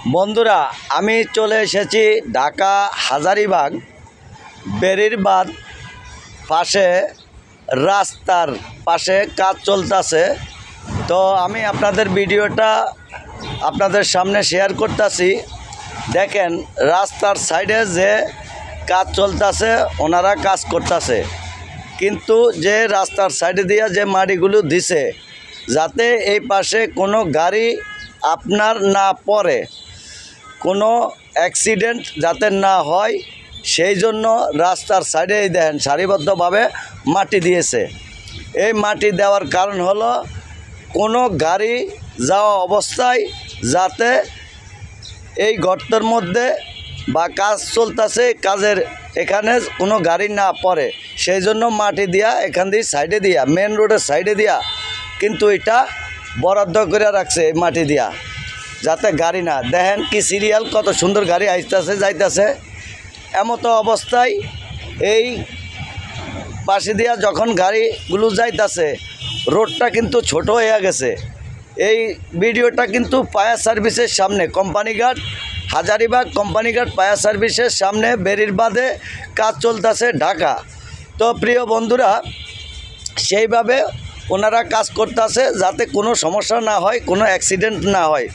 বন্ধুরা, আমি চলে এসেছি ঢাকা হাজারীবাগ বেরিবাঁধ পাশে, রাস্তার পাশে কাজ চলতেছে। তো আমি আপনাদের ভিডিওটা আপনাদের সামনে শেয়ার করতেছি। দেখেন রাস্তার সাইডে যে কাজ চলতেছে, ওনারা কাজ করতেছে, কিন্তু যে রাস্তার সাইডে দিয়ে যে মাটিগুলো দিছে, যাতে এই পাশে কোনো গাড়ি আপনার না পড়ে, কোনো অ্যাক্সিডেন্ট যাতে না হয়, সেই জন্য রাস্তার সাইডে এই দেখেন সারিবদ্ধভাবে মাটি দিয়েছে। এই মাটি দেওয়ার কারণ হলো কোনো গাড়ি যাওয়া অবস্থায় যাতে এই গর্তের মধ্যে বা কাজ চলতেছে, কাজের এখানে কোনো গাড়ি না পড়ে, সেই জন্য মাটি দিয়া এখান দিয়ে সাইডে দিয়া, মেন রোডের সাইডে দিয়া কিন্তু এটা বরাদ্দ করে রাখছে। এই মাটি দিয়া যাতে গাড়ি না, দেখেন কি সিরিয়াল, কত সুন্দর গাড়ি আসতেছে যাইতেছে। এমতো অবস্থায় এই পাশে দিয়া যখন গাড়িগুলো যাইতেছে, রোডটা কিন্তু ছোট হয়ে গেছে। এই ভিডিওটা কিন্তু ফায়ার সার্ভিসের সামনে, কোম্পানিঘাট হাজারীবাগ কোম্পানিঘাট ফায়ার সার্ভিসের সামনে বেরিবাঁধে কাজ চলতেছে ঢাকা। তো প্রিয় বন্ধুরা, সেইভাবে ওনারা কাজ করতেছে যাতে কোনো সমস্যা না হয়, কোনো অ্যাক্সিডেন্ট না হয়।